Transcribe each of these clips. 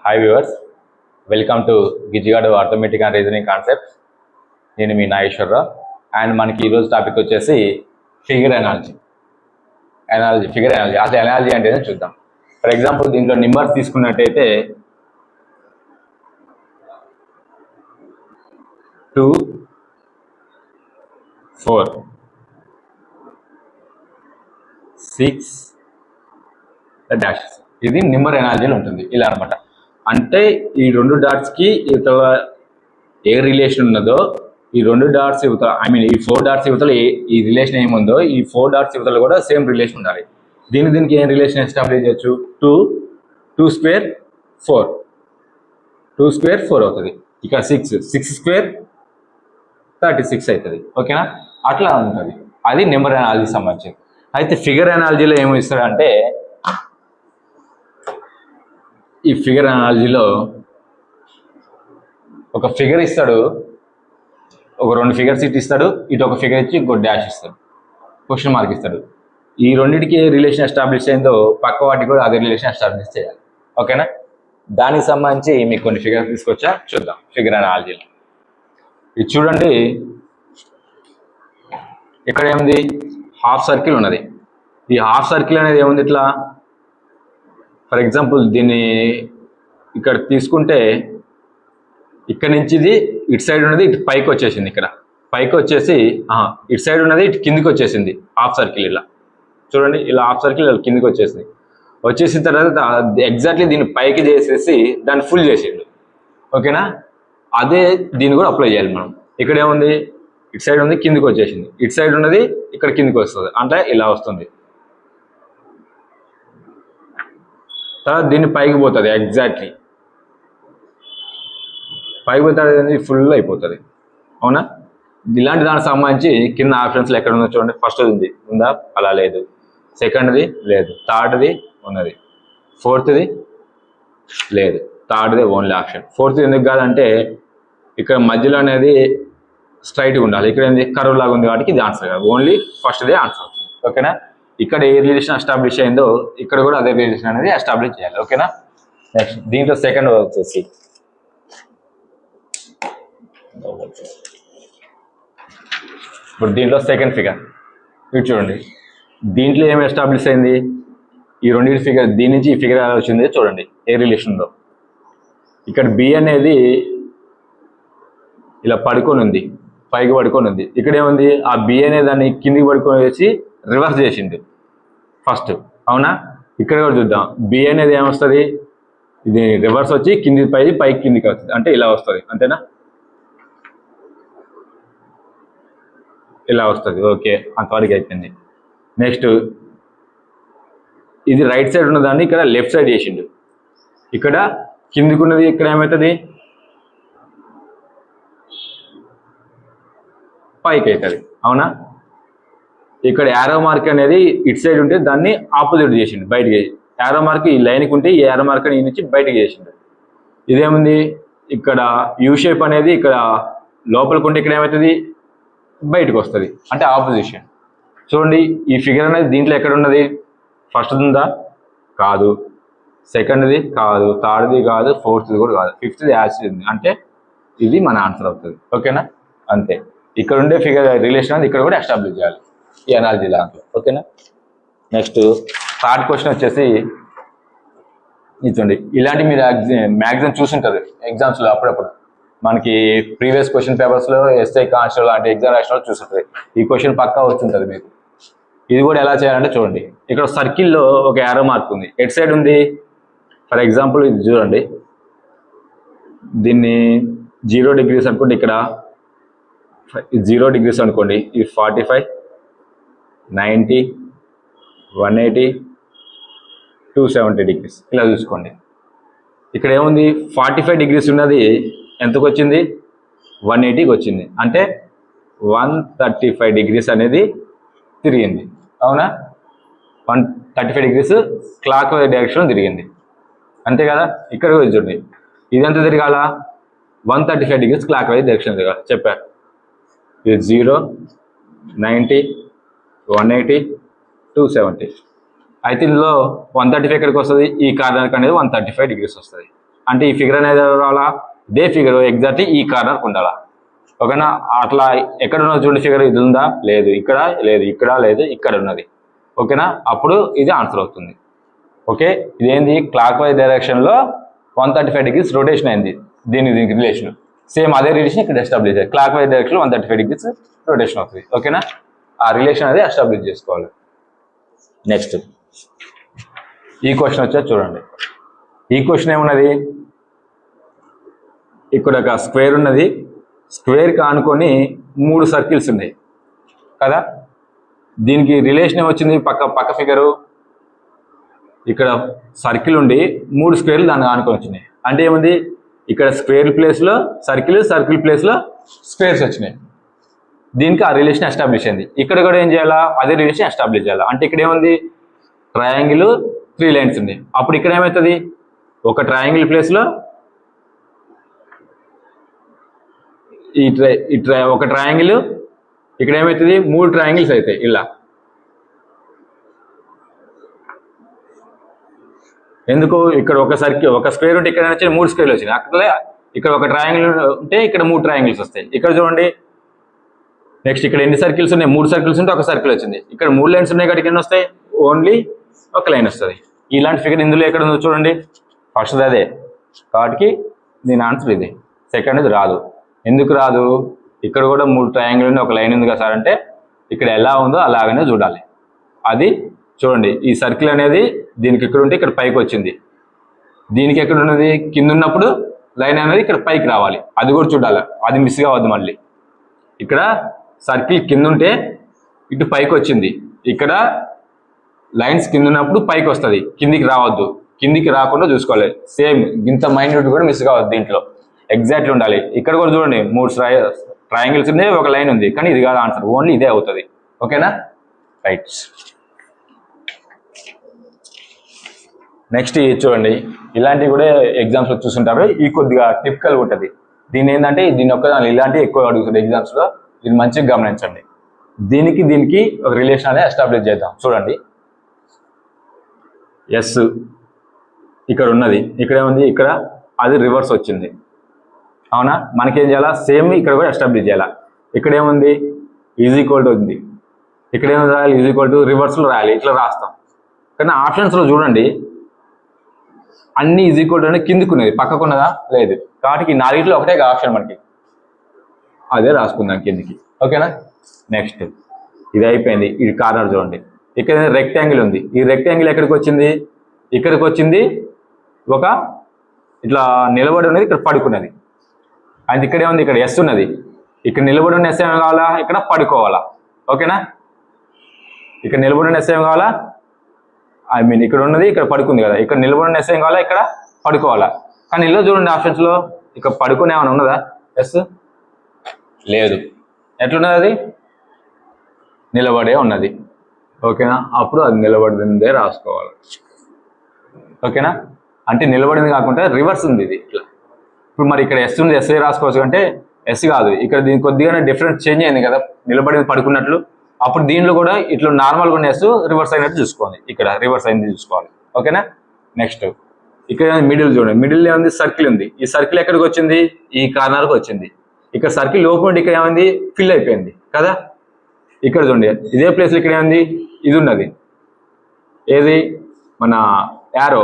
Hi viewers, welcome to Gijigadu arithmetic and reasoning concepts. నేను మీ Nageswara Rao. And మనకి ఈరోజు టాపిక్ వచ్చేసి ఫిగర్ ఎనాలజీ. ఫిగర్ ఎనాలజీ అసలు ఎనాలజీ అంటే చూద్దాం. ఫర్ ఎగ్జాంపుల్ దీంట్లో నెంబర్స్ తీసుకున్నట్టయితే 2, 4, 6 డాష్. ఇది నెంబర్ ఎనాలజీలో ఉంటుంది. ఇలా అనమాట. అంటే ఈ రెండు డాట్స్కి ఇవతల ఏ రిలేషన్ ఉన్నదో ఈ రెండు డాట్స్ ఇవతల ఈ 4 డాట్స్ ఇవతల ఈ రిలేషన్ ఏముందో ఈ 4 డాట్స్ ఇవతల కూడా సేమ్ రిలేషన్ ఉండాలి. దీనికి ఏం రిలేషన్ ఎస్టాబ్లిష్ చేయొచ్చు? 2 స్క్వేర్ 4, 2 స్క్వేర్ 4 అవుతుంది. ఇక 6 స్క్వేర్ 36 అవుతుంది. ఓకేనా? అట్లా ఉంటుంది. అది నెంబర్ ఎనాలజీ సంబంధించింది. అయితే ఫిగర్ ఎనాలజీలో ఏమి ఇస్తాడంటే, ఈ ఫిగర్ ఎనాలజీలో ఒక ఫిగర్ ఇస్తాడు, ఒక 2 ఫిగర్స్ ఇస్తాడు, ఇటు ఒక ఫిగర్ ఇచ్చి ఇంకో డాష్ ఇస్తాడు, క్వశ్చన్ మార్క్ ఇస్తాడు. ఈ రెండింటికి రిలేషన్ ఎస్టాబ్లిష్ అయిందో పక్క వాటికి కూడా అదే రిలేషన్ ఎస్టాబ్లిష్ చేయాలి. ఓకేనా? దానికి సంబంధించి మీకు కొన్ని ఫిగర్స్ తీసుకొచ్చా, చూద్దాం ఫిగర్ ఎనాలజీలో. ఇది చూడండి, ఇక్కడ ఏముంది? హాఫ్ సర్కిల్ ఉన్నది. ఈ హాఫ్ సర్కిల్ అనేది ఏముంది? ఇట్లా ఫర్ ఎగ్జాంపుల్ దీన్ని ఇక్కడ తీసుకుంటే ఇక్కడ నుంచి ఇది ఇటు సైడ్ ఉన్నది ఇటు పైకి వచ్చేసింది. ఇక్కడ పైకి వచ్చేసి ఇటు సైడ్ ఉన్నది ఇటు కిందికి వచ్చేసింది. హాఫ్ సర్కిల్ ఇలా చూడండి, ఇలా హాఫ్ సర్కిల్ కిందికి వచ్చేసింది. వచ్చేసిన తర్వాత ఎగ్జాక్ట్లీ దీన్ని పైకి చేసేసి దాన్ని ఫుల్ చేసిండు. ఓకేనా? అదే దీన్ని కూడా అప్లై చేయాలి మనం. ఇక్కడ ఏముంది? ఇటు సైడ్ ఉంది, కిందికి వచ్చేసింది. ఇటు సైడ్ ఉన్నది ఇక్కడ కిందికి వస్తుంది, అంటే ఇలా వస్తుంది. తర్వాత దీన్ని పైకి పోతుంది, ఎగ్జాక్ట్లీ పైకి పోతుంది, ఫుల్ అయిపోతుంది. అవునా? ఇలాంటి దానికి సంబంధించి కింద ఆప్షన్స్లో ఎక్కడ ఉందో చూడండి. ఫస్ట్ ఉంది ఉందా? అలా లేదు. సెకండ్ది లేదు. థర్డ్ది ఉన్నది. ఫోర్త్ది లేదు. థర్డ్ది ఓన్లీ ఆప్షన్. ఫోర్త్ ఎందుకు కాదంటే ఇక్కడ మధ్యలో అనేది స్ట్రైట్గా ఉండాలి. ఇక్కడ ఏంది? కర్వ్ లాగా ఉంది కాబట్టి ఇది ఆన్సర్ కాదు. ఓన్లీ ఫస్ట్దే ఆన్సర్ అవుతుంది. ఓకేనా? ఇక్కడ ఏ రిలేషన్ ఎస్టాబ్లిష్ అయిందో ఇక్కడ కూడా అదే రిలేషన్ అనేది ఎస్టాబ్లిష్ చేయాలి. ఓకేనా? నెక్స్ట్ దీంట్లో సెకండ్ వచ్చేసి ఇప్పుడు దీంట్లో సెకండ్ ఫిగర్ ఇది చూడండి. దీంట్లో ఏమి ఎస్టాబ్లిష్ అయింది? ఈ రెండింటి ఫిగర్, దీని నుంచి ఈ ఫిగర్ ఎలా వచ్చింది చూడండి, ఏ రిలేషన్ ఉందో. ఇక్కడ బి అనేది ఇలా పడుకొని ఉంది, పైకి పడుకొని ఉంది. ఇక్కడ ఏముంది? ఆ బి అనే దాన్ని కిందికి పడుకొని వేసి రివర్స్ చేసిండు ఫస్ట్. అవునా? ఇక్కడ కూడా చూద్దాం. బి అనేది ఏమొస్తుంది? ఇది రివర్స్ వచ్చి కింది పైకి కిందికి వస్తుంది, అంటే ఇలా వస్తుంది. అంతేనా? ఇలా వస్తుంది. ఓకే, అంతవరకు అయిపోయింది. నెక్స్ట్ ఇది రైట్ సైడ్ ఉన్నదాన్ని ఇక్కడ లెఫ్ట్ సైడ్ చేసిండు. ఇక్కడ కిందికి ఉన్నది ఇక్కడ ఏమవుతుంది? పైకి అవుతుంది. అవునా? ఇక్కడ యారో మార్క్ అనేది ఇటు సైడ్ ఉంటే దాన్ని ఆపోజిట్ చేసిండు, బయటకి. యారో మార్క్ ఈ లైన్కి ఉంటే ఈ యారో మార్క్ ఈ నుంచి బయటకి చేసిండు. ఇదేముంది? ఇక్కడ యూ షేప్ అనేది ఇక్కడ లోపలికి ఉంటే ఇక్కడ ఏమవుతుంది? బయటకు వస్తుంది, అంటే ఆపోజిషన్. చూడండి, ఈ ఫిగర్ అనేది దీంట్లో ఎక్కడ ఉన్నది? ఫస్ట్ ఉందా? కాదు. సెకండ్ది కాదు. థర్డ్ది కాదు. ఫోర్త్ది కూడా కాదు. ఫిఫ్త్ది యాసిడ్ ఉంది, అంటే ఇది మన ఆన్సర్ అవుతుంది. ఓకేనా? అంతే. ఇక్కడ ఉండే ఫిగర్ రిలేషన్ అనేది ఇక్కడ కూడా ఎస్టాబ్లిష్ చేయాలి ఈ ఎనాలజీ దాంట్లో. ఓకేనా? నెక్స్ట్ థర్డ్ క్వశ్చన్ వచ్చేసి చూడండి. ఇలాంటి మీరు మ్యాక్సిమం చూసుంటారు ఎగ్జామ్స్లో. అప్పుడప్పుడు మనకి ప్రీవియస్ క్వశ్చన్ పేపర్స్లో ఎస్ఐ కాన్స్టేబుల్ లాంటి ఎగ్జామ్ రాసిన చూసుంటుంది. ఈ క్వశ్చన్ పక్కా వచ్చుంటుంది మీకు. ఇది కూడా ఎలా చేయాలంటే చూడండి, ఇక్కడ సర్కిల్లో ఒక యారో మార్క్ ఉంది. ఎట్ సైడ్ ఉంది? ఫర్ ఎగ్జాంపుల్ ఇది చూడండి, దీన్ని 0 degrees అనుకోండి. ఇక్కడ 0 degrees అనుకోండి. ఇది 45, 90, 180, 270 degrees ఇలా చూసుకోండి. ఇక్కడ ఏముంది? 45 degrees ఉన్నది ఎంతకు వచ్చింది? 180కి వచ్చింది, అంటే 135 degrees అనేది తిరిగింది. అవునా? 135 degrees క్లాక్ వైజ్ డైరెక్షన్ తిరిగింది, అంతే కదా? ఇక్కడ కూడా చూడండి, ఇదంతా తిరగాల 135 degrees క్లాక్ వైజ్ డైరెక్షన్ తిరగాలి. చెప్పారు. ఇది 0, 90, 180, 270. అయితే ఇందులో 135 ఎక్కడికి వస్తుంది? ఈ కార్నర్కి అనేది 135 degrees వస్తుంది. అంటే ఈ ఫిగర్ అనేది రావాలా, ఇదే ఫిగర్ ఎగ్జాక్ట్లీ ఈ కార్నర్కి ఉండాలా. ఓకేనా, అట్లా ఎక్కడ ఉన్నది చూడండి ఫిగర్, ఇది ఉందా, లేదు, ఇక్కడ లేదు, ఇక్కడ లేదు, ఇక్కడ ఉన్నది. ఓకేనా, అప్పుడు ఇది ఆన్సర్ అవుతుంది. ఓకే, ఇదేంది క్లాక్ వైజ్ డైరెక్షన్లో 135 degrees రొటేషన్ అయింది, దీనికి రిలేషన్ సేమ్ అదే రిలేషన్ ఇక్కడ ఎస్టాబ్లిష్ అయ్యింది. క్లాక్ వైజ్ డైరెక్షన్లో 135 degrees రొటేషన్ అవుతుంది. ఓకేనా, ఆ రిలేషన్ అనేది ఎస్టాబ్లిష్ చేసుకోవాలి. నెక్స్ట్ ఈ క్వశ్చన్ వచ్చేది చూడండి. ఈ క్వశ్చన్ ఏమున్నది, ఇక్కడ ఒక స్క్వేర్ ఉన్నది, స్క్వేర్కి ఆనుకొని 3 సర్కిల్స్ ఉన్నాయి కదా. దీనికి రిలేషన్ ఏమొచ్చింది, పక్క ఫిగరు ఇక్కడ సర్కిల్ ఉండి 3 స్క్వేర్లు దాన్ని ఆనుకొని వచ్చినాయి. అంటే ఏముంది, ఇక్కడ స్క్వేర్ ప్లేస్లో సర్కిల్, సర్కిల్ ప్లేస్లో స్క్వేర్స్ వచ్చినాయి. దీనికి ఆ రిలేషన్ ఎస్టాబ్లిష్ అయింది. ఇక్కడ కూడా ఏం చేయాలా, అదే రిలేషన్ ఎస్టాబ్లిష్ చేయాలా. అంటే ఇక్కడ ఏముంది, ట్రయాంగిల్ 3 లైన్స్ ఉంది. అప్పుడు ఇక్కడ ఏమవుతుంది, ఒక ట్రయాంగిల్ ప్లేస్లో ఒక ట్రయాంగిల్, ఇక్కడ ఏమవుతుంది 3 ట్రయాంగిల్స్ అవుతాయి ఇలా. ఎందుకు, ఇక్కడ ఒక సర్కిల్ ఒక స్క్వేర్ ఉంటే ఇక్కడ వచ్చి 3 స్క్వేర్లు వచ్చినాయి. అక్కడ ఇక్కడ ఒక ట్రయాంగిల్ ఉంటే ఇక్కడ 3 ట్రయాంగిల్స్ వస్తాయి. ఇక్కడ చూడండి నెక్స్ట్ ఇక్కడ ఎన్ని సర్కిల్స్ ఉన్నాయి, 3 సర్కిల్స్ ఉంటే ఒక సర్కిల్ వచ్చింది. ఇక్కడ 3 లైన్స్ ఉన్నాయి కాబట్టి ఎన్ని వస్తాయి, ఓన్లీ ఒక లైన్ వస్తుంది. ఇలాంటి ఫిగర్ ఇందులో ఎక్కడ ఉందో చూడండి, ఫస్ట్ అదే కాబట్టి దీని ఆన్సర్ ఇది. సెకండ్ ఇది రాదు. ఎందుకు రాదు, ఇక్కడ కూడా 3 ట్రయాంగిల్ ఉంది, ఒక లైన్ ఉంది కదా సార్ అంటే ఇక్కడ ఎలా ఉందో అలాగనే చూడాలి. అది చూడండి, ఈ సర్కిల్ అనేది దీనికి ఇక్కడ ఉంటే ఇక్కడ పైకి వచ్చింది, దీనికి ఎక్కడ ఉన్నది కింద ఉన్నప్పుడు లైన్ అనేది ఇక్కడ పైకి రావాలి, అది కూడా చూడాలి. అది మిస్ కావద్దు. మళ్ళీ ఇక్కడ సర్కిల్ కింద ఉంటే ఇటు పైకి వచ్చింది, ఇక్కడ లైన్స్ కింద ఉన్నప్పుడు పైకి వస్తుంది, కిందికి రావద్దు. కిందికి రాకుండా చూసుకోవాలి. సేమ్ ఇంత మైన్యూట్ కూడా మిస్ కావద్దు, దీంట్లో ఎగ్జాక్ట్లీ ఉండాలి. ఇక్కడ కూడా చూడండి 3 ట్రయాంగిల్స్ ఉంది, ఒక లైన్ ఉంది, కానీ ఇది కాదు ఆన్సర్, ఓన్లీ ఇదే అవుతుంది. ఓకేనా, రైట్. నెక్స్ట్ చూడండి, ఇలాంటివి కూడా ఎగ్జామ్స్లో చూస్తుంటారు. ఈ కొద్దిగా టిపికల్ ఉంటుంది. దీని ఏంటంటే దీని ఒక్కదాని ఇలాంటివి ఎక్కువ అడుగుతుంది ఎగ్జామ్స్లో. దీన్ని మంచిగా గమనించండి. దీనికి ఒక రిలేషన్ అనేది ఎస్టాబ్లిష్ చేద్దాం. చూడండి, ఎస్ ఇక్కడ ఉన్నది, ఇక్కడ ఏముంది, ఇక్కడ అది రివర్స్ వచ్చింది. అవునా, మనకేం చేయాలా, సేమ్ ఇక్కడ కూడా ఎస్టాబ్లిష్ చేయాలా. ఇక్కడ ఏముంది, ఈజ్ ఈక్వల్ టు ఉంది, ఇక్కడ ఏమి రాయాలి, ఈజ్ ఈక్వల్ టు రివర్స్లో రాయాలి. ఇట్లా రాస్తాం. కానీ ఆప్షన్స్లో చూడండి అన్ని ఈజ్ ఈక్వల్ టు అనేది కిందికున్నది, పక్కకున్నదా లేదు. కాబట్టి ఈ 4 ఒకటే ఆప్షన్ మనకి, అదే రాసుకుందాం కిందికి. ఓకేనా, నెక్స్ట్ ఇది అయిపోయింది. ఇది కార్నర్ చూడండి, ఇక్కడ రెక్టాంగిల్ ఉంది. ఈ రెక్టాంగిల్ ఎక్కడికి వచ్చింది, ఇక్కడికి వచ్చింది. ఒక ఇట్లా నిలబడి ఉన్నది, ఇక్కడ పడుకున్నది. అది ఇక్కడే ఉంది, ఇక్కడ ఎస్ ఉన్నది. ఇక్కడ నిలబడి ఉన్న ఎస్ ఏం కావాలా, ఇక్కడ పడుకోవాలా. ఓకేనా, ఇక్కడ నిలబడి ఉన్న ఎస్ ఏం కావాలా, ఇక్కడ ఉన్నది ఇక్కడ పడుకుంది కదా, ఇక్కడ నిలబడి ఉన్న ఎస్ ఏం కావాలా, ఇక్కడ పడుకోవాలా. కానీ ఇల్లు చూడండి ఆప్షన్స్లో ఇక్కడ పడుకునే ఏమైనా ఉన్నదా, ఎస్ లేదు. ఎట్లున్నది, అది నిలబడే ఉన్నది. ఓకేనా, అప్పుడు అది నిలబడిందే రాసుకోవాలి. ఓకేనా, అంటే నిలబడింది కాకుండా రివర్స్ ఉంది ఇది ఇట్లా. ఇప్పుడు మరి ఇక్కడ ఎస్ ఉంది, ఎస్ఏ రాసుకోవచ్చు అంటే ఎస్ కాదు, ఇక్కడ దీనికి కొద్దిగానే డిఫరెన్స్ చేంజ్ అయింది కదా, నిలబడింది పడుకున్నట్లు. అప్పుడు దీనిలో కూడా ఇట్లా నార్మల్గా ఉన్న ఎస్ రివర్స్ అయినట్టు చూసుకోవాలి, ఇక్కడ రివర్స్ అయింది చూసుకోవాలి. ఓకేనా, నెక్స్ట్ ఇక్కడ మిడిల్ చూడండి, మిడిల్ ఏముంది, సర్కిల్ ఉంది. ఈ సర్కిల్ ఎక్కడికి వచ్చింది, ఈ కార్నర్కి వచ్చింది. ఇక్కడ సర్కిల్ లోపల ఇక్కడ ఏమైంది, ఫిల్ అయిపోయింది కదా. ఇక్కడ చూడండి ఇదే ప్లేస్లో ఇక్కడ ఏమైంది, ఇది ఉన్నది, ఏది మన యారో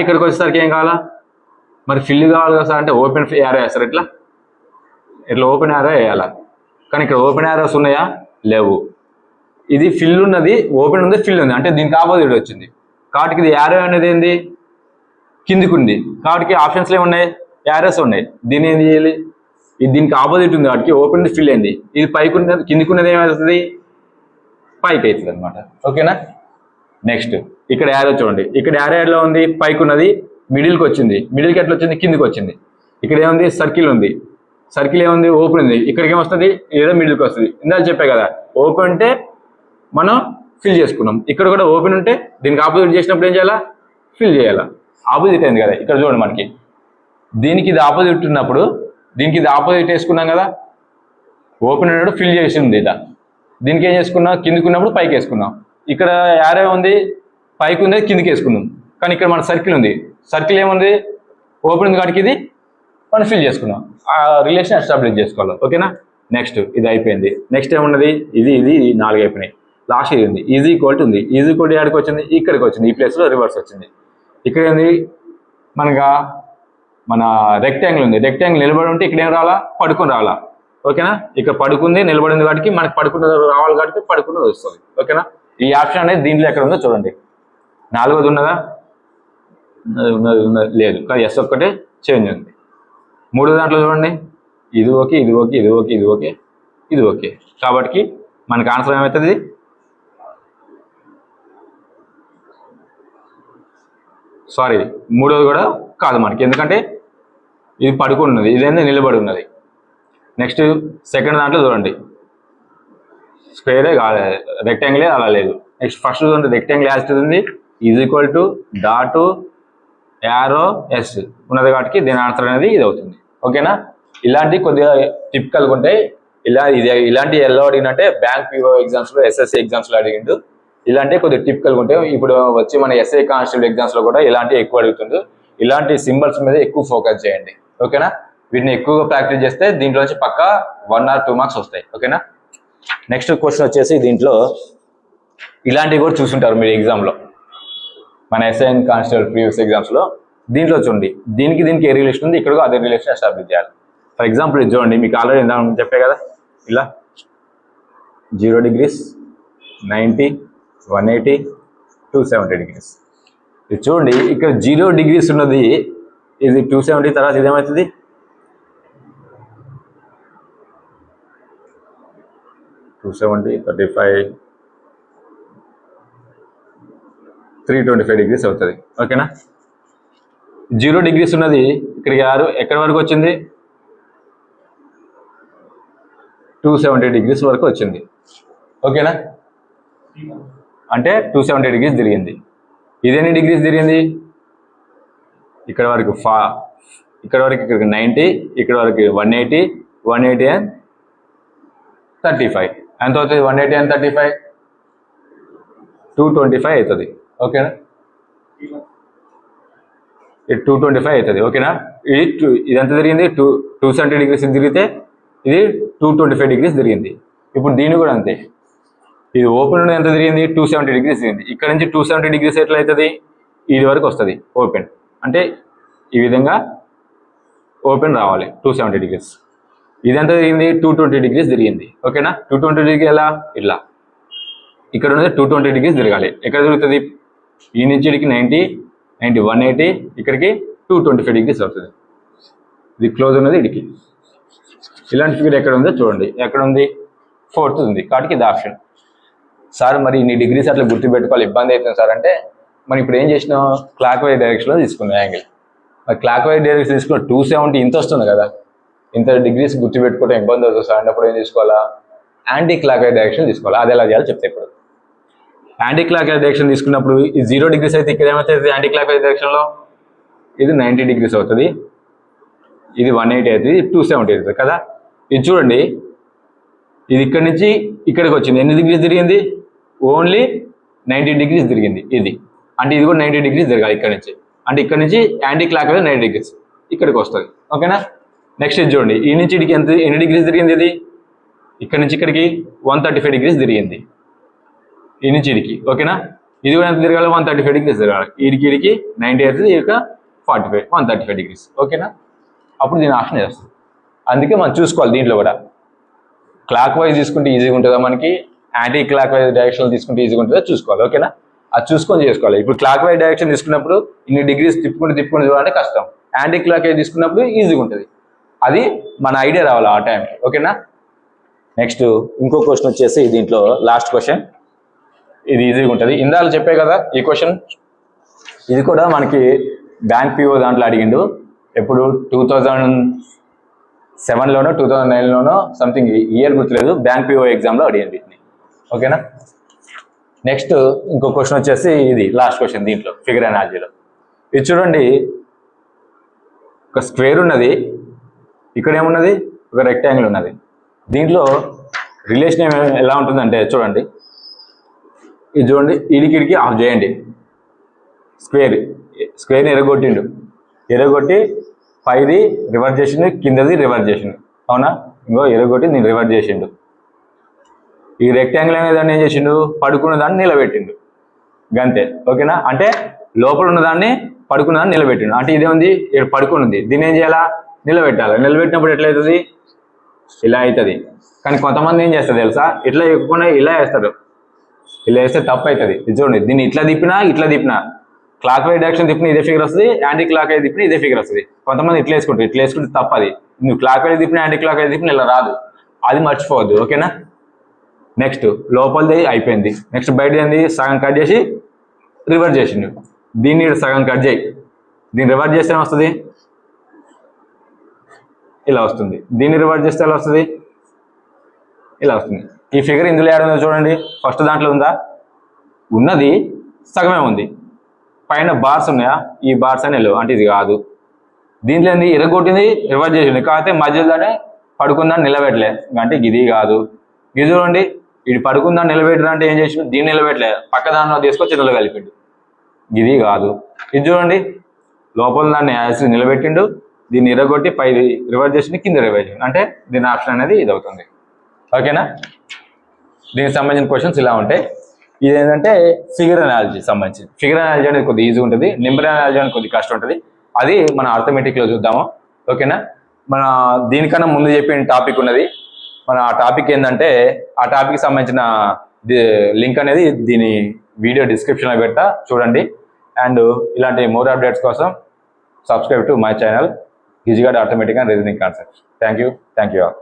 ఇక్కడికి వచ్చేసరికి ఏం కావాలా, మరి ఫిల్ కావాలి కదా సార్ అంటే ఓపెన్ యారో వేస్తారు. ఇట్లా ఓపెన్ యారో వేయాలా. కానీ ఇక్కడ ఓపెన్ యారోస్ ఉన్నాయా, లేవు. ఇది ఫిల్ ఉన్నది, ఓపెన్ ఉంది, ఫిల్ ఉంది, అంటే దీనికి ఆపోజిట్ వచ్చింది. కాబట్టి ఇది యారో అనేది ఏంది, కిందికి ఉంది. కాబట్టి ఆప్షన్స్లో ఏమున్నాయి, యారోస్ ఉన్నాయి. దీన్ని ఏం చేయాలి, ఇది దీనికి ఆపోజిట్ ఉంది కాబట్టి ఓపెన్ ఫిల్ అయింది. ఇది పైకి ఉన్నది, కిందికి ఉన్నది ఏమవుతుంది, పైకి అవుతుంది అనమాట. ఓకేనా, నెక్స్ట్ ఇక్కడ యారో చూడండి, ఇక్కడ యారో ఎట్లా ఉంది, పైకి ఉన్నది, మిడిల్కి వచ్చింది. మిడిల్కి ఎట్లా వచ్చింది, కిందికి వచ్చింది. ఇక్కడ ఏముంది, సర్కిల్ ఉంది. సర్కిల్ ఏముంది, ఓపెన్ ఉంది. ఇక్కడికి ఏమొస్తుంది, ఏదో మిడిల్కి వస్తుంది. ఇందాక చెప్పే కదా, ఓపెన్ ఉంటే మనం ఫిల్ చేసుకున్నాం. ఇక్కడ కూడా ఓపెన్ ఉంటే దీనికి ఆపోజిట్ చేసినప్పుడు ఏం చేయాలా, ఫిల్ చేయాలా. ఆపోజిట్ అయింది కదా. ఇక్కడ చూడండి మనకి దీనికి ఇది ఆపోజిట్ ఉన్నప్పుడు దీనికి ఇది ఆపోజిట్ వేసుకున్నాం కదా, ఓపెన్ ఉన్నప్పుడు ఫిల్ చేసింది ఇలా. దీనికి ఏం చేసుకున్నాం, కిందికి ఉన్నప్పుడు పైకి వేసుకున్నాం. ఇక్కడ యారో ఉంది, పైకి ఉంది, కిందికి వేసుకున్నాం. కానీ ఇక్కడ మన సర్కిల్ ఉంది. సర్కిల్ ఏముంది, ఓపెన్ ఉంది కాబట్టి ఇది మనం ఫిల్ చేసుకున్నాం, ఆ రిలేషన్ ఎస్టాబ్లిష్ చేసుకోవాలి. ఓకేనా. నెక్స్ట్ ఇది అయిపోయింది. నెక్స్ట్ ఏమున్నది, ఇది 4 అయిపోయినాయి. లాస్ట్ ఇది ఉంది, ఈజ్ ఈక్వల్ టు ఉంది. ఈజ్ ఈక్వల్ టు ఎక్కడికి వచ్చింది, ఇక్కడికి వచ్చింది, ఈ ప్లేస్లో రివర్స్ వచ్చింది. ఇక్కడ ఏంది మన రెక్టాంగిల్ ఉంది. రెక్టాంగిల్ నిలబడి ఉంటే ఇక్కడ ఏం రావాలా, పడుకుని రావాలా. ఓకేనా. ఇక్కడ పడుకుంది నిలబడింది కాబట్టి మనకి పడుకున్నది రావాలి కాబట్టి పడుకున్నది వస్తుంది. ఓకేనా. ఈ ఆప్షన్ అనేది దీంట్లో ఎక్కడ ఉందో చూడండి. 4వది ఉన్నదా, ఉన్నది లేదు, కానీ ఎస్ ఒక్కటే చేంజ్ ఉంది. 3వ దాంట్లో చూడండి, ఇది ఓకే, ఇది ఓకే, ఇది ఓకే, ఇది ఓకే, ఇది ఓకే. కాబట్టి మనకి ఆన్సర్ ఏమవుతుంది, సారీ 3వది కూడా కాదు మనకి, ఎందుకంటే ఇది పడుకుని ఉన్నది, ఇదేంది నిలబడి ఉన్నది. నెక్స్ట్ సెకండ్ దాంట్లో చూడండి, స్క్వేరే కాలేదు, రెక్టాంగిలే అలా లేదు. నెక్స్ట్ ఫస్ట్ చూడండి, రెక్టాంగిల్ యాజ్ ఉంది, is equal to dot arrow S ఉన్నది కాబట్టి దీని ఆన్సర్ అనేది ఇది అవుతుంది. ఓకేనా. ఇలాంటి కొద్దిగా టిపికల్గా ఉంటాయి. ఇలాంటి ఎలా అడిగినట్టే బ్యాంక్ పిఓ ఎగ్జామ్స్లో, ఎస్ఎస్సి ఎగ్జామ్స్లో అడిగిండు. ఇలాంటివి కొద్దిగా టిపికల్గా ఉంటాయి. ఇప్పుడు వచ్చి మన ఎస్ఐ కానిస్టేబుల్ ఎగ్జామ్స్లో కూడా ఇలాంటివి ఎక్కువ అడుగుతుండు. ఇలాంటి సింబల్స్ మీద ఎక్కువ ఫోకస్ చేయండి. ఓకేనా. వీటిని ఎక్కువగా ప్రాక్టీస్ చేస్తే దీంట్లో నుంచి పక్కా 1 or 2 మార్క్స్ వస్తాయి. ఓకేనా. నెక్స్ట్ క్వశ్చన్ వచ్చేసి దీంట్లో ఇలాంటివి కూడా చూసుంటారు మీరు ఎగ్జామ్లో, మన ఎస్ఐ అండ్ కానిస్టేబుల్ ప్రీవియస్ ఎగ్జామ్స్లో. దీంట్లో చూడండి, దీనికి ఏ రిలేషన్ ఉంది, ఇక్కడ అదే రిలేషన్ ఎస్టాబ్లిష్ చేయాలి. ఫర్ ఎగ్జాంపుల్ ఇది చూడండి, మీకు ఆల్రెడీ చెప్పే కదా, ఇలా 0 degrees, 90, 180, 270 degrees. ఇది చూడండి, ఇక్కడ 0 degrees ఉన్నది, ఇది 270, తర్వాత ఇదేమవుతుంది, 270, 35, 325 degrees అవుతుంది. ఓకేనా. 0 degrees ఉన్నది ఇక్కడికి ఎక్కడి వరకు వచ్చింది, 270 degrees వరకు వచ్చింది. ఓకేనా. అంటే 270 degrees తిరిగింది. ఇదేన్ని డిగ్రీస్ తిరిగింది, ఇక్కడ వరకు ఇక్కడికి 90, ఇక్కడ వరకు 180, 180 and 35. ఎంత అవుతుంది, 180 and 35, 225 అవుతుంది. ఓకేనా. ఇది 225 అవుతుంది. ఓకేనా. ఇది ఎంత తిరిగింది, 270 degrees తిరిగితే ఇది 225 degrees తిరిగింది. ఇప్పుడు దీన్ని కూడా అంతే, ఇది ఓపెన్ ఉన్నది ఎంత తిరిగింది, 270 degrees తిరిగింది. ఇక్కడ నుంచి 270 degrees ఎట్లా అవుతుంది, ఇది వరకు వస్తుంది ఓపెన్. అంటే ఈ విధంగా ఓపెన్ రావాలి 270 degrees. ఇది ఎంత తిరిగింది, 220 degrees తిరిగింది. ఓకేనా. 220 degrees ఎలా, ఇట్లా ఇక్కడ ఉన్నది 220 degrees తిరగాలి. ఎక్కడ తిరుగుతుంది, ఈ నుంచి ఇక్కడికి 90, 180, ఇక్కడికి 225 degrees అవుతుంది. ఇది క్లోజ్ ఉన్నది ఇడికి. ఇలాంటి ఫిగర్ ఎక్కడ ఉందో చూడండి, ఎక్కడ ఉంది, 4th ఉంది కాబట్టి ఇది ఆప్షన్. సార్ మరి ఇన్ని డిగ్రీస్ అట్లా గుర్తుపెట్టుకోవాలి, ఇబ్బంది అవుతుంది సార్ అంటే, మరి ఇప్పుడు ఏం చేసినాం, క్లాక్ వైజ్ డైరెక్షన్లో తీసుకున్నాం యాంగిల్. మరి క్లాక్ వైజ్ డైరెక్షన్ తీసుకున్న 270 ఇంత వస్తుంది కదా, ఇంత డిగ్రీస్ గుర్తుపెట్టుకోవడం ఇబ్బంది అవుతుంది సార్ అన్నప్పుడు ఏం తీసుకోవాలా, యాంటీ క్లాక్ వైజ్ డైరెక్షన్ తీసుకోవాలి. అది ఎలా చేయాలో చెప్తే ఇప్పుడు. యాంటీ క్లాక్ వైజ్ డైరెక్షన్ తీసుకున్నప్పుడు ఇది 0 degrees అయితే ఇక్కడ ఏమవుతుంది, యాంటీ క్లాక్ వైజ్ డైరెక్షన్లో ఇది 90 degrees అవుతుంది, ఇది 180 అవుతుంది, 270 అవుతుంది కదా. ఇది చూడండి, ఇది ఇక్కడ నుంచి ఇక్కడికి వచ్చింది, ఎన్ని డిగ్రీస్ తిరిగింది, ఓన్లీ 90 degrees తిరిగింది. ఇది అంటే ఇది కూడా 90 degrees తిరగాలి ఇక్కడ నుంచి, అంటే ఇక్కడ నుంచి యాంటీ క్లాక్ వైజ్ 90 degrees ఇక్కడికి వస్తుంది. ఓకేనా. నెక్స్ట్ ఇది చూడండి, ఈ నుంచి ఇడికి ఎన్ని డిగ్రీస్ తిరిగింది, ఇది ఇక్కడ నుంచి ఇక్కడికి 135 degrees తిరిగింది, ఈ నుంచి ఇడికి. ఓకేనా. ఇది కూడా ఎంత తిరగాలి, 135 degrees తిరగాలి. ఇడికి 90 అవుతుంది, ఇక 45, 135 degrees. ఓకేనా. అప్పుడు దీని ఆప్షన్ చేస్తుంది. అందుకే మనం చూసుకోవాలి, దీంట్లో కూడా క్లాక్ వైజ్ తీసుకుంటే ఈజీగా ఉంటుందా మనకి, యాంటీ క్లాక్ వైజ్ డైరెక్షన్ తీసుకుంటే ఈజీగా ఉంటుందా చూసుకోవాలి. ఓకేనా. అది చూసుకొని చేసుకోవాలి. ఇప్పుడు క్లాక్ వైజ్ డైరెక్షన్ తీసుకున్నప్పుడు ఇన్ని డిగ్రీస్ తిప్పుకుంటే చూడాలంటే కష్టం, యాంటీ క్లాక్ వైజ్ తీసుకున్నప్పుడు ఈజీగా ఉంటుంది. అది మన ఐడియా రావాలి ఆ టైంకి. ఓకేనా. నెక్స్ట్ ఇంకో క్వశ్చన్ వచ్చేసి దీంట్లో లాస్ట్ క్వశ్చన్, ఇది ఈజీగా ఉంటుంది. ఇందాక చెప్పే కదా ఈ క్వశ్చన్, ఇది కూడా మనకి బ్యాంక్ పిఓ దాంట్లో అడిగిండు. ఎప్పుడు 2007లోనో 2009లోనో సంథింగ్, ఇయర్ గుర్తులేదు, బ్యాంక్ పిఓ ఎగ్జామ్లో అడిగింది వీటిని. ఓకేనా. నెక్స్ట్ ఇంకో క్వశ్చన్ వచ్చేసి ఇది లాస్ట్ క్వశ్చన్ దీంట్లో ఫిగర్ ఎనాలజీలో. ఇది చూడండి, ఒక స్క్వేర్ ఉన్నది, ఇక్కడ ఏమున్నది, ఒక రెక్టాంగిల్ ఉన్నది. దీంట్లో రిలేషన్ ఎలా ఉంటుందంటే చూడండి, ఇది చూడండి, ఇడికిడికి ఆఫ్ చేయండి, స్క్వేర్ని ఎరగొట్టిండు, ఎరగొట్టి పైది రివర్స్ చేసిండు, కిందది రివర్స్ చేసిండు. అవునా? ఇంకో ఎరగొట్టి నేను రివర్స్ చేసిండు. ఈ రెక్టాంగిల్ అనే దాన్ని ఏం చేసిండు, పడుకున్న దాన్ని నిలబెట్టిండు. గంతే. ఓకేనా? అంటే లోపల ఉన్న దాన్ని పడుకున్న దాన్ని నిలబెట్టిండు. అంటే ఇదేముంది, ఇక్కడ పడుకున్నది, దీన్ని ఏం చేయాలా, నిలబెట్టాలి. నిలబెట్టినప్పుడు ఎట్లయితుంది, ఇలా అవుతుంది. కానీ కొంతమంది ఏం చేస్తారు తెలుసా, ఇట్లా ఎక్కువకుండా ఇలా వేస్తారు. ఇలా వేస్తే తప్పు అవుతుంది. ఇది చూడండి, దీన్ని ఇట్లా తిప్పినా క్లాక్ వైజ్ డైరెక్షన్ తిప్పిన ఇదే ఫిగర్ వస్తుంది, యాంటీ క్లాక్ వైజ్ తిప్పిన ఇదే ఫిగర్ వస్తుంది. కొంతమంది ఇట్లా వేసుకుంటే తప్పు. అది నువ్వు క్లాక్ వైజ్ తిప్పిన యాంటీ క్లాక్ వైజ్ తిప్పిన ఇలా రాదు. అది మర్చిపోవద్దు. ఓకేనా? నెక్స్ట్ లోపలిది అయిపోయింది. నెక్స్ట్ బయట ఏంది, సగం కట్ చేసి రివర్స్ చేసిండు. దీన్ని సగం కట్ చేయి, దీన్ని రివర్స్ చేస్తే వస్తుంది, ఇలా వస్తుంది. దీన్ని రివర్స్ చేస్తే ఎలా వస్తుంది, ఇలా వస్తుంది. ఈ ఫిగర్ ఇందులో ఏడుందో చూడండి. ఫస్ట్ దాంట్లో ఉందా, ఉన్నది సగమే ఉంది. పైన బార్స్ ఉన్నాయా, ఈ బార్స్ అని లేవు, అంటే ఇది కాదు. దీంట్లో ఏంది, ఇరగొట్టింది రివర్స్ చేసింది, కాకపోతే మధ్యలోనే పడుకుందాన్ని నిలబెట్టలే, అంటే ఇది కాదు. ఇది చూడండి, ఇది పడుకుందాన్ని నిలబెట్టడం అంటే ఏం చేసిండు, దీన్ని నిలబెట్టలే, పక్క దానిలో తీసుకొచ్చి ఇందులో కలిపిండు, ఇది కాదు. ఇది చూడండి, లోపల దాన్ని యాసిడ్ నిలబెట్టిండు, దీన్ని ఇరగొట్టి పై రివర్స్ చేసిండు, కింద రివర్స్ చేసిండు, అంటే దీని ఆప్షన్ అనేది ఇది అవుతుంది. ఓకేనా? దీనికి సంబంధించిన క్వశ్చన్స్ ఇలా ఉంటాయి. ఇది ఏంటంటే ఫిగర్ అనాలజీ సంబంధించి. ఫిగర్ అనాలజీ అనేది కొద్దిగా ఈజీ ఉంటుంది, నెంబర్ అనాలజీ అనేది కొద్దిగా కష్టం ఉంటుంది. అది మన అర్థమెటిక్లో చూద్దాము. ఓకేనా? మన దీనికన్నా ముందు చెప్పిన టాపిక్ ఉన్నది. మన ఆ టాపిక్ ఏంటంటే, ఆ టాపిక్ సంబంధించిన లింక్ అనేది దీని వీడియో డిస్క్రిప్షన్లో పెడతా, చూడండి. అండ్ ఇలాంటి మోర్ అప్డేట్స్ కోసం సబ్స్క్రైబ్ టు మై ఛానల్ ఈజీగా arithmetic and reasoning concepts. Thank you all.